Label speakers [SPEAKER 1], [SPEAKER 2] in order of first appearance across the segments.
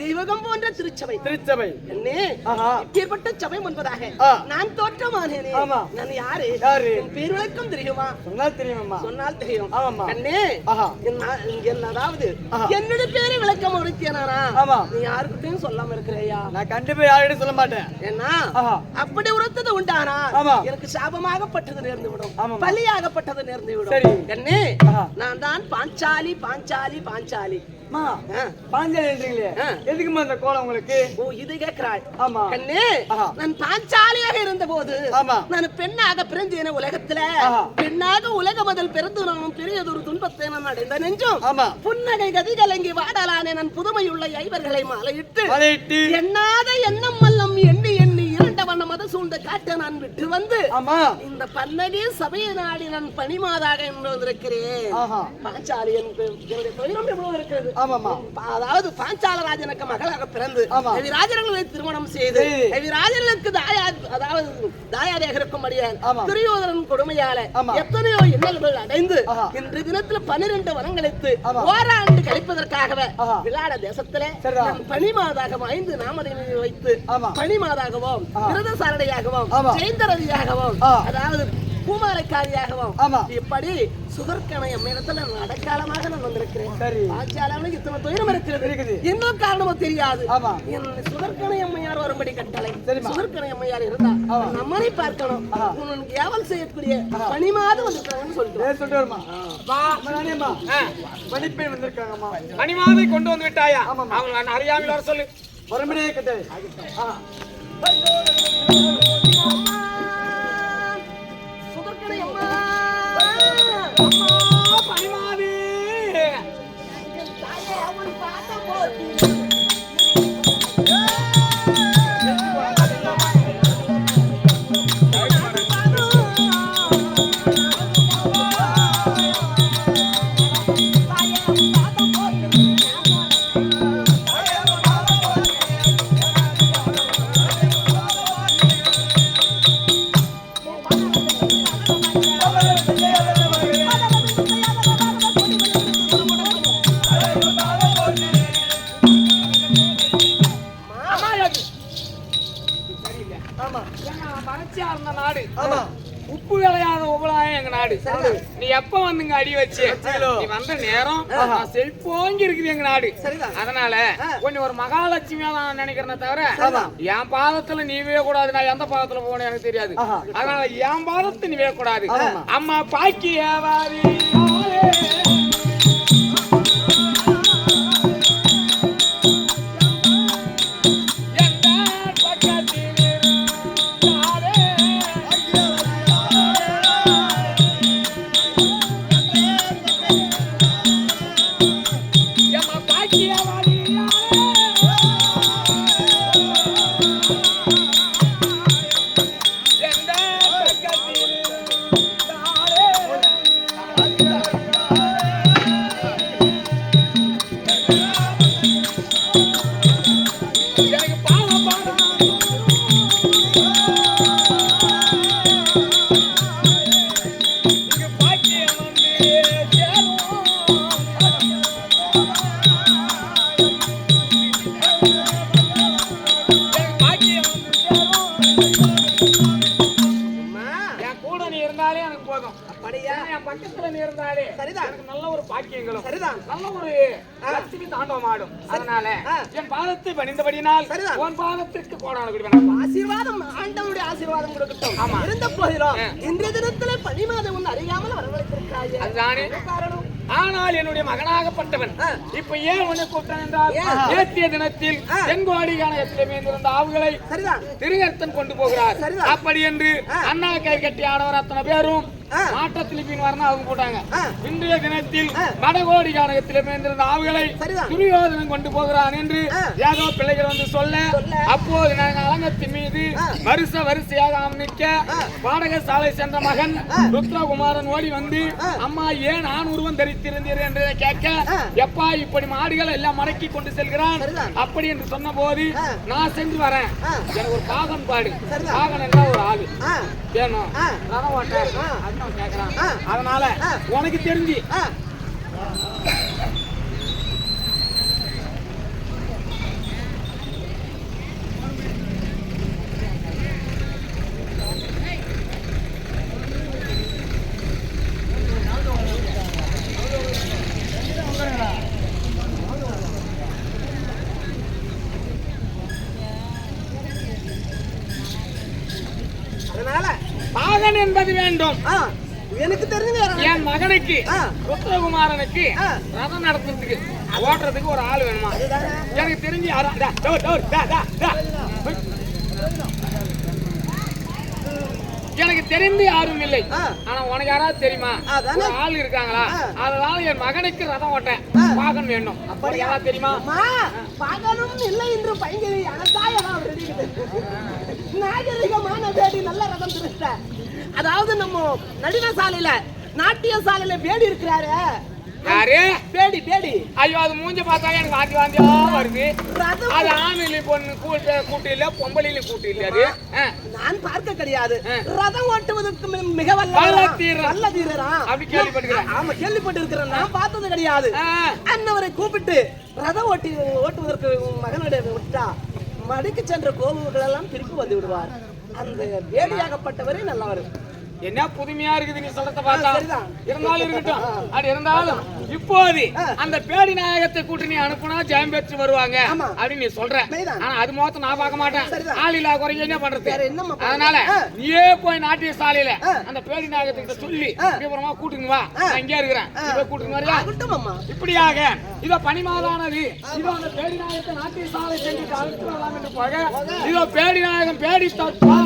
[SPEAKER 1] தெய்வகம் போன்ற திருச்சபை என்னே இப்பேற்பட்ட சபை முன்பதாக நான் தோற்றமானேனே. நான் யாரு என் பேர் விளக்கம் தெரியுமா? சொன்னால் தெரியும் அண்ணே. அதாவது என்னுடைய பேரை விளக்கம் உறுத்தியனாரா? நீ யாருக்கிட்டையும் சொல்லாம இருக்கிறையா?
[SPEAKER 2] நான் கண்டிப்பா யார்கிட்டையும் சொல்ல மாட்டேன்.
[SPEAKER 1] என்ன அப்படி உறுத்தது உண்டானா எனக்கு சாபமாகப்பட்டது நேர்ந்து விடும், பலியாகப்பட்டது நேர்ந்து விடும். அண்ணே நான் தான் பாஞ்சாலி பாஞ்சாலி பாஞ்சாலி.
[SPEAKER 2] எதுக்குமா அந்த கோலம் உங்களுக்கு?
[SPEAKER 1] ஓ இது கேட்கிறாய்? ஆமா கண்ணே, நான் பாஞ்சாலியாக இருந்த போது நான் பெண்ணாக பிறந்தேன உலகத்துல. பெண்ணாக உலக முதல் பிறந்து நானும் பெரியதொரு துன்பத்தை நான் அடைந்த நெஞ்சும் புன்னகை கதி கலங்கி வாடலானே. நான் புதுமையுள்ள ஐவர்களை மாலையிட்டு எண்ணாத எண்ணம் வல்லம் எண்ணி எண்ணி இரண்ட வண்ண மத சூழ்ந்த காட்ட நான் விட்டு வந்து இந்த பன்னகி சபையை நாடி நான் பணிமாதாக என்று வந்திருக்கிறேன். பாஞ்சாலி என்னுடைய துயரம் எவ்வளவு இருக்கிறது. அதாவது பாஞ்சாலராஜனுக்கு மகளாக பிறந்து ரவிராஜர்களை திருமணம் செய்து ரவிராஜர்களுக்கு தாயாரியாக இருக்கும்படியா துரியோதனன் கொடுமையால எத்தனையோ எண்ணங்கள் அடைந்து இன்று தினத்தில் 12 வரங்களைத்து ஓராண்டு கழிப்பதற்காகவே விளாட தேசத்திலே பணிமாதாகவும் 5 நாமதை வைத்து பணிமாதாகவும் விரதசாரணையாகவும் ஜெயந்தரதியாகவும் அதாவது பூமாலைக்காரியாகவும் இப்படி சுகர்கணைய மேலத்துல அடைக்காலமாக நான் வந்திருக்கிறேன். இத்தனை துயரம் இருக்கிறது, என்ன காரணமோ தெரியாது. சுகர்கணை அம்மையார் வரும்படி கட்டளை. சுகர்கணை அம்மையார் இருந்தா நம்மளை பார்க்கணும், உனக்கு ஏவல் செய்யக்கூடிய பணிமாத வந்திருக்காங்கன்னு சொல்லிட்டு
[SPEAKER 2] பணிப்பெண் வந்திருக்காங்கம்மா.
[SPEAKER 3] பணிமாதை கொண்டு வந்து விட்டாயா? அவங்க நான் அறியாமல் வர சொல்லு.
[SPEAKER 2] வரும்படியே கட்டளை.
[SPEAKER 3] உப்பு விளையாத உபலாயம் எங்க நாடு. நீ எப்ப வந்துங்க அடி வச்சு நீ வந்த நேரம் செல்போங்கி இருக்குது எங்க நாடு. அதனால கொஞ்சம் ஒரு மகாலட்சுமியா தான் நினைக்கிறேன் தவிர என் பாதத்துல நீ கூடாது. நான் எந்த பாதத்துல போனேன் எனக்கு தெரியாது. அதனால என் பாதத்தை நீ கூடாது. அம்மா பாக்கி ஏவாரி பக்கத்துல இருந்தாலே நல்ல ஒரு பாக்கியங்களும் நல்ல ஒரு லட்சுமி தாண்டவம் ஆடும். அதனால என் பாதத்தை பணிந்தபடியினால் உன் பாதத்திற்கு கோடான
[SPEAKER 1] ஆசீர்வாதம் ஆண்டவருடைய ஆசீர்வாதம் கொடுக்கட்டும். இருந்த போதிலும் இன்றைய தினத்துல பணிமாதம் ஒன்று அறியாமல் வரவழைத்திருக்கிறாய்.
[SPEAKER 3] அதுதானே
[SPEAKER 1] காரணம்.
[SPEAKER 3] ஆனால் என்னுடைய மகனாகப்பட்டவன் இப்ப ஏன் உன்னை கூப்பிட்டான் என்றால் நேற்றைய தினத்தில் தென்கோடி கணக்கத்திலே இருந்த ஆவுகளை திருகர்த்தன் கொண்டு போகிறார். அப்படி என்று அண்ணா கை கட்டி ஆடவர் அத்தனை பேரும் மாட்டத்தில் பின் வரணும் அவங்க போட்டாங்க. இன்றைய தினத்தில் வடகோடி கானகத்திலே இருந்த ஆவுகளை துரியோதனன் கொண்டு போகிறான் என்று ஏதோ பிள்ளைகள் வந்து சொல்ல, அப்போது நாங்கள் அலங்கத்தின் மீது வரிசையாக நிற்க பாடகசாலை சென்ற மகன் ருத்ரகுமாரன் ஓடி வந்து, அம்மா ஏன் ஆண் உருவம் தரித்திருந்தீர் என்று கேட்க, எப்பா இப்படி மாடுகள் எல்லாம் மடக்கி கொண்டு செல்கிறான் அப்படி என்று சொன்ன போது, நான் சென்று வரேன், எனக்கு ஒரு பாகன் பாடு, பாகன் என்ற ஒரு ஆளு வேணும், ரதம் ஓட்ட கேட்கிறான். அதனால உனக்கு தெரிஞ்சு பாகன் என்பது வேண்டும்.
[SPEAKER 1] எனக்கு தெரிஞ்சு
[SPEAKER 3] என் மகனுக்கு ருத்ரகுமாரனுக்கு ரதம் நடத்துறதுக்கு ஓட்டுறதுக்கு ஒரு ஆள் வேணுமா? எனக்கு தெரிஞ்சு எனக்கு தெரிந்து யாரும் இல்லை. ஆனா உனக்கு யாராவது தெரியுமா ஒரு ஆள் இருக்காங்களா? அதனால என் மகனுக்கு ரதம் ஓட்ட பாகன் வேண்டும். அப்படி யாராவது தெரியுமா?
[SPEAKER 1] பாகனும் இல்லை என்று பயங்கர நாகரிகமான வேடி நல்ல ரதம் திருஷ்ட. அதாவது நம்ம நடின சாலையில நாட்டிய சாலையில வேடி இருக்கிறாரு.
[SPEAKER 3] யாரு?
[SPEAKER 1] பேடி பேடி.
[SPEAKER 3] ஐயோ அது மூஞ்ச பார்த்தா எனக்கு வாந்தி வாந்தியா வருது. அது ஆணில பொண்ணு கூட்டு இல்ல, பொம்பளையில கூட்டு இல்ல. அது
[SPEAKER 1] நான் பார்க்க கிடையாது. ரதம் ஓட்டுவதற்கு மிக வல்ல தீரரா
[SPEAKER 3] அப்படி கேள்விப்பட்டிருக்கிறேன்.
[SPEAKER 1] ஆமா கேள்விப்பட்டிருக்கிறேன். நான் பார்த்தது கிடையாது. அன்னவரை கூப்பிட்டு ரதம் ஓட்டுவதற்கு மகனுடைய விட்டா மடிக்கு சென்ற கோபுகள் எல்லாம் திருப்பி வந்து விடுவார். அந்த வேடியாகப்பட்டவரே நல்லவர்.
[SPEAKER 3] என்ன புதுமையா இருக்குது நீ சொல்றத பார்த்தா. இருந்தாலும் இருக்கட்டும். அது இருந்தாலும் இப்போது அந்த பேடி நாயகத்தை கூட்டி நீ அனுப்புனா ஜெயம் பெற்று வருவாங்க அப்படின்னு நீ சொல்ற. ஆனா அது மொத்தம் நான் பார்க்க மாட்டேன். ஆளில்லா குறைஞ்ச என்ன பண்றது? அதனால நீயே போய் நாட்டிய சாலையில அந்த பேடி நாயகத்தை சொல்லி விவரமா கூட்டுங்க வா, நான் இங்கே இருக்கிறேன், இதை கூட்டுங்க வரியா? இப்படியாக இதோ பனிமாதானது இதோ அந்த பேடி நாயகத்தை நாட்டிய சாலை செஞ்சு அழைத்து வரலாம் என்று போக இதோ பேடி நாயகம் பேடி தற்பா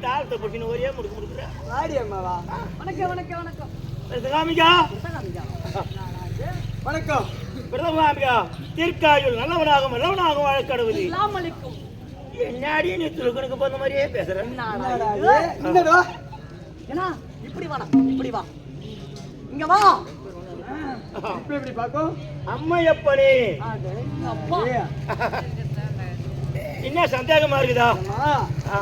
[SPEAKER 4] தாளத்தை பிடிச்சின்னு ஒரே முடுக்குற
[SPEAKER 2] ஆடி அம்மாவா?
[SPEAKER 1] வணக்கம் வணக்கம் வணக்கம்
[SPEAKER 4] காமிக்கா
[SPEAKER 2] வணக்கம்.
[SPEAKER 4] பிரதமாமிகா தீர்க்காயுள் நல்லவனாகும் நல்லவனாகும் வாழக்கடவுதி
[SPEAKER 1] அஸ்ஸலாமு அலைக்கும்.
[SPEAKER 4] என்னாடி நீ துலுக்கனுக்கு போன மாதிரியே பேசுற
[SPEAKER 2] என்னடா இது? என்னடா?
[SPEAKER 1] ஏன்னா இப்படி வாடா இப்படி வா இங்க வா.
[SPEAKER 2] இப்படி பாக்கும்.
[SPEAKER 4] அம்மையப்பனே
[SPEAKER 1] அப்பா
[SPEAKER 4] என்ன சந்தேகமா இருக்குதா?
[SPEAKER 2] ஆமா.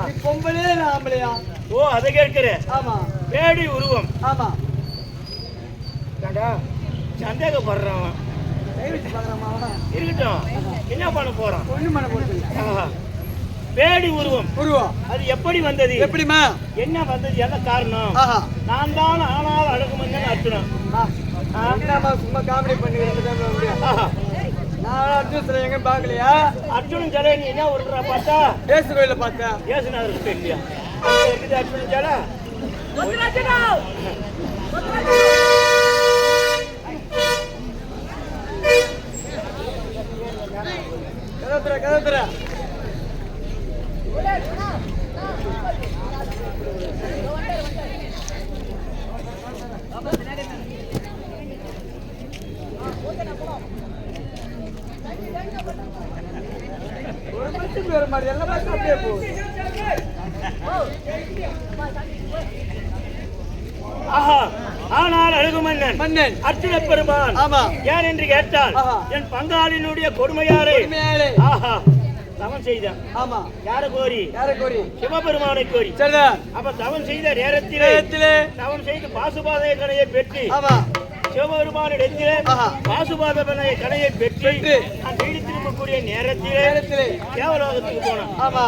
[SPEAKER 2] நீ பொம்பளே நான் ஆம்பளையா?
[SPEAKER 4] ஓ அதை கேட்கிற
[SPEAKER 2] ஆமா.
[SPEAKER 4] பேடி உருவம்
[SPEAKER 2] ஆமா.
[SPEAKER 4] கேட்டா சந்தேகப்படுறான்
[SPEAKER 2] கை வச்சு பாக்குறமா?
[SPEAKER 4] இருக்கட்டும் என்ன பண்ண போறான்?
[SPEAKER 2] ஒண்ணு மன போட்டு.
[SPEAKER 4] பேடி உருவம்
[SPEAKER 2] உருவம்
[SPEAKER 4] அது எப்படி வந்தது?
[SPEAKER 2] எப்படிமா?
[SPEAKER 4] என்ன வந்தது? என்ன காரணம்?
[SPEAKER 2] ஆஹா.
[SPEAKER 4] நான் தான் ஆனால் அழகுமந்தன் அர்ஜுனன்.
[SPEAKER 2] என்னம்மா சும்மா காமெடி பண்ணிக்கிறேன்.
[SPEAKER 4] ஆஹா.
[SPEAKER 2] நான் அர்ஜுன் சிலை எங்க பாக்கலையா?
[SPEAKER 4] அர்ஜுனன் சிலை நீ என்ன விடுறா பார்த்தா?
[SPEAKER 2] ஏசு கோயில பார்த்தேன்.
[SPEAKER 4] ஏசுநாதருக்கு இல்லையா? இருக்குது அர்ஜுனன் சிலை.
[SPEAKER 2] கதத்துற ஒரு மட்டும் பேர் மாதிரி எல்லாம் பார்த்து அப்படியே போகுது.
[SPEAKER 4] ஆஹா. ஆனால் அழகுமன்னன்
[SPEAKER 2] மன்னன்
[SPEAKER 4] அர்ஜுன பெருமான்
[SPEAKER 2] ஆமா.
[SPEAKER 4] ஏன் என்று கேட்டால்
[SPEAKER 2] ஆஹா.
[SPEAKER 4] என் பங்காளினுடைய கொடுமையாரை
[SPEAKER 2] உண்மையாளே.
[SPEAKER 4] ஆஹா தவம் செய்தான்.
[SPEAKER 2] ஆமா.
[SPEAKER 4] யார கோரி?
[SPEAKER 2] யாரை கோரி?
[SPEAKER 4] சிவபெருமானை கோரி.
[SPEAKER 2] சரிதான்.
[SPEAKER 4] அப்ப தவம் செய்த நேரத்திலே தவம் செய்து பாசுபாதை கணையை பெற்று
[SPEAKER 2] ஆமா.
[SPEAKER 4] சிவபெருமானிடத்திலே
[SPEAKER 2] ஆஹா.
[SPEAKER 4] பாசுபாத கணையை பெற்று
[SPEAKER 2] பெற்று
[SPEAKER 4] நான் வீடு திரும்பக்கூடிய நேரத்திலே
[SPEAKER 2] நேரத்திலே
[SPEAKER 4] தேவலோகத்துக்கு போனேன்.
[SPEAKER 2] ஆமா.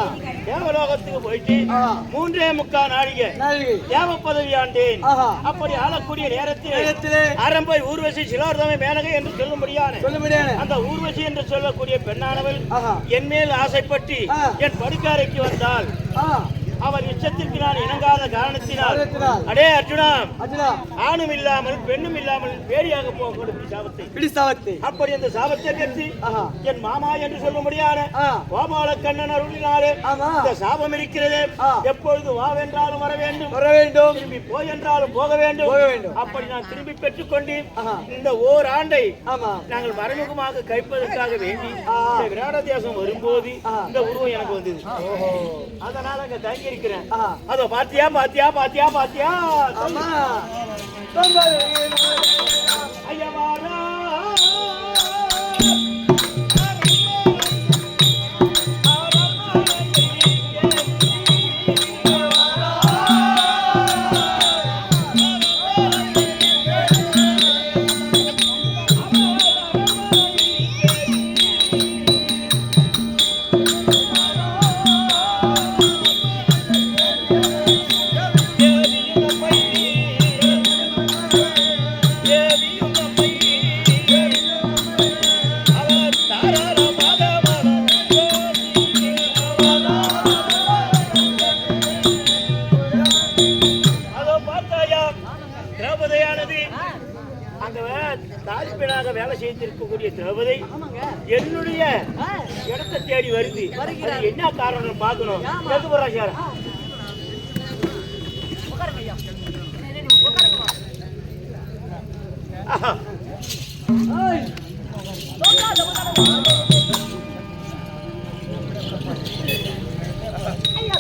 [SPEAKER 4] தேவலோகத்துக்கு போயிட்டு
[SPEAKER 2] ஆஹா.
[SPEAKER 4] 3.25 நாழிகை
[SPEAKER 2] நாளிகை
[SPEAKER 4] தேவ பதவி ஆண்டேன்.
[SPEAKER 2] ஆஹா.
[SPEAKER 4] அப்படி ஆளக்கூடிய நேரத்திலே
[SPEAKER 2] நேரத்திலே
[SPEAKER 4] ஆரம்பை ஊர்வசி சிலோர்தமை மேனகை என்று சொல்ல முடியாது.
[SPEAKER 2] சொல்ல முடியாது.
[SPEAKER 4] அந்த ஊர்வசி என்று சொல்லக்கூடிய பெண்ணானவள்
[SPEAKER 2] ஆஹா.
[SPEAKER 4] என் மேல் ஆசைப்பட்டு
[SPEAKER 2] ஆ.
[SPEAKER 4] என் படுக்காரைக்கு வந்தால்
[SPEAKER 2] ஆ.
[SPEAKER 4] அவர் இச்சத்திற்கு நான் இணங்காத காரணத்தினால்
[SPEAKER 2] காரணத்தினால்.
[SPEAKER 4] அடே அர்ஜுனா
[SPEAKER 2] அர்ஜுனா
[SPEAKER 4] ஆணும் இல்லாமல் பெண்ணும் இல்லாமல் பேடியாக போகக்கூடிய சாபத்தை
[SPEAKER 2] பிடி சாவத்தை.
[SPEAKER 4] அப்படி அந்த சாபத்தை பெற்று
[SPEAKER 2] ஆஹா.
[SPEAKER 4] என் மாமா என்று சொல்ல முடியாது
[SPEAKER 2] ஆ.
[SPEAKER 4] கோபால கண்ணன் அருளினாலே
[SPEAKER 2] ஆமா.
[SPEAKER 4] இந்த சாபம் இருக்கிறது.
[SPEAKER 2] ஆ.
[SPEAKER 4] எப்பொழுது வா வென்றாலும் வர வேண்டும்,
[SPEAKER 2] வர வேண்டும்.
[SPEAKER 4] திரும்பி போய் என்றாலும் போக வேண்டும்.
[SPEAKER 2] போக வேண்டும்.
[SPEAKER 4] அப்படி நான் திரும்பி பெற்றுக்கொண்டு
[SPEAKER 2] ஆஹா.
[SPEAKER 4] இந்த ஓராண்டை
[SPEAKER 2] ஆமா.
[SPEAKER 4] நாங்கள் மறைமுகமாக கைப்பதற்காக வேண்டி
[SPEAKER 2] ஆ.
[SPEAKER 4] இந்த விராட தேசம் வரும்போது
[SPEAKER 2] ஆ.
[SPEAKER 4] இந்த உருவம் எனக்கு வந்தது.
[SPEAKER 2] ஓஹோ.
[SPEAKER 4] அதனால அங்க தங்கி இருக்கிறேன்.
[SPEAKER 2] ஆஹா.
[SPEAKER 4] அதோ பாத்தியா பாத்தியா பாத்தியா பாத்தியா
[SPEAKER 2] ஆமா. தொம்பது.
[SPEAKER 4] ஐயா வாரா. வேலை செய்திருக்கக்கூடிய திரௌபதி என்னுடைய இடத்தை தேடி வருது. அது என்ன காரணம் பார்க்கணும்.
[SPEAKER 1] ஐயா